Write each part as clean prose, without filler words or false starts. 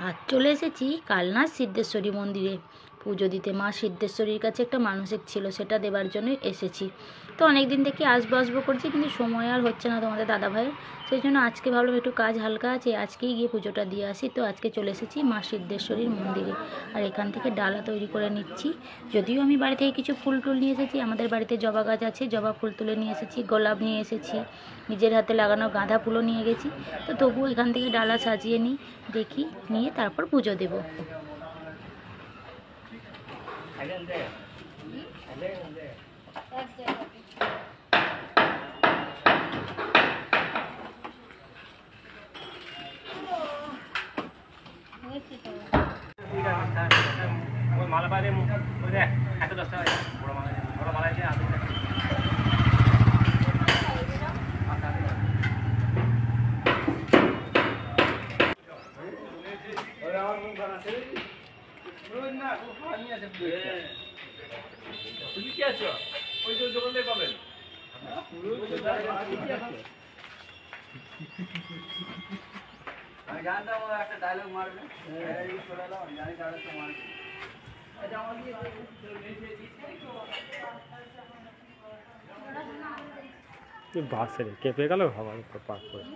আজ চলে এসেছি কালনার সিদ্ধেশ্বরী মন্দিরে পুজো দিতে। মা সিদ্ধেশ্বরীর কাছে একটা মানসিক ছিল, সেটা দেবার জন্য এসেছি। তো অনেক দিন থেকে আসবো করছি, কিন্তু সময় আর হচ্ছে না তোমাদের দাদাভাইয়ের। সেই জন্য আজকে ভাবলাম একটু কাজ হালকা আছে, আজকেই গিয়ে পুজোটা দিয়ে আসি। তো আজকে চলে এসেছি মা সিদ্ধেশ্বরীর মন্দিরে, আর এখান থেকে ডালা তৈরি করে নিচ্ছি। যদিও আমি বাড়ি থেকে কিছু ফুল টুল নিয়ে এসেছি, আমাদের বাড়িতে জবা গাছ আছে, জবা ফুল তুলে নিয়ে এসেছি, গোলাপ নিয়ে এসেছি, নিজের হাতে লাগানো গাঁদা ফুলও নিয়ে গেছি। তো তবুও এখান থেকে ডালা সাজিয়ে নিই, দেখি, নিয়ে তারপর পুজো দেব। মালা বাইরে এত 10 টাকা বড় মালা দিয়ে আলু তুমি কি আছো? ওই যে দোকানে পাবেন। আমি জানতাম ও একটা ডায়লগ মারবে। এই চলে দাও, জানি ডায়লগটা মারবে। এটা আমার দিয়ে বাসে কেঁপে গেল হাওয়ার উপর পাক করে।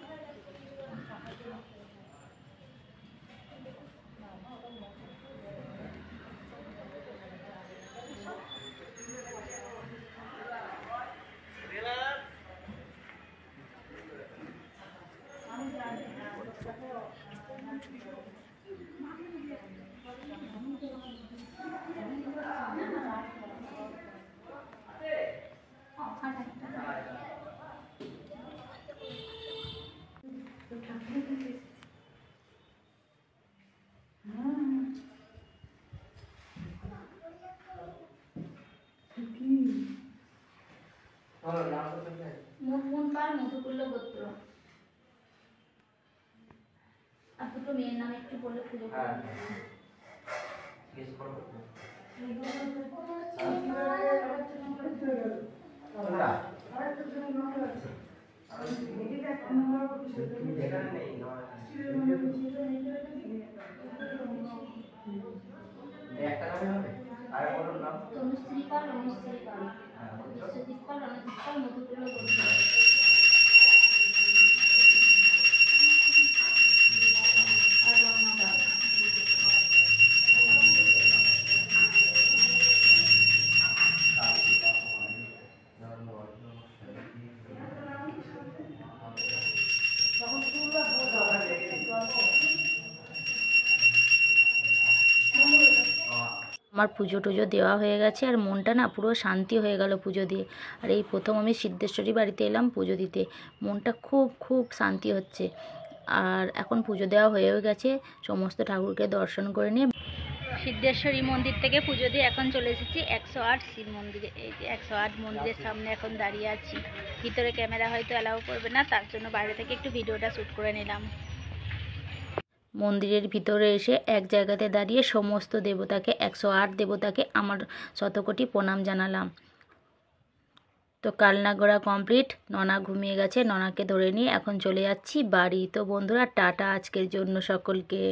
মধুকুল্ল গোত্র। আর দুটো মেয়ের নামে একটু বলে পুজো করে। তনুশ্রী পাল, অনুশ্রী পাল, বিশ্বজিৎ পাল, অনজিৎ পাল, মধুকুল্ল গোত্র। আমার পুজো টুজো দেওয়া হয়ে গেছে, আর মনটা না পুরো শান্তি হয়ে গেল পুজো দিয়ে। আর এই প্রথম আমি সিদ্ধেশ্বরী বাড়িতে এলাম পুজো দিতে, মনটা খুব খুব শান্তি হচ্ছে। আর এখন পুজো দেওয়া হয়েও গেছে, সমস্ত ঠাকুরকে দর্শন করে নিয়ে সিদ্ধেশ্বরী মন্দির থেকে পুজো দিয়ে এখন চলে এসেছি 108 শিব মন্দিরে। এই যে 108 মন্দিরের সামনে এখন দাঁড়িয়ে আছি। ভিতরে ক্যামেরা হয়তো অ্যালাউ করবে না, তার জন্য বাইরে থেকে একটু ভিডিওটা শ্যুট করে নিলাম। মন্দিরের ভিতরে এসে এক জায়গাতে দাঁড়িয়ে সমস্ত দেবতাকে, 108 দেবতাকে আমার শতকোটি প্রণাম জানালাম। তো কালনা ঘোরা কমপ্লিট, ননা ঘুমিয়ে গেছে, ননাকে ধরে নিয়ে এখন চলে যাচ্ছি বাড়ি। তো বন্ধুরা টাটা আজকের জন্য সকলকে।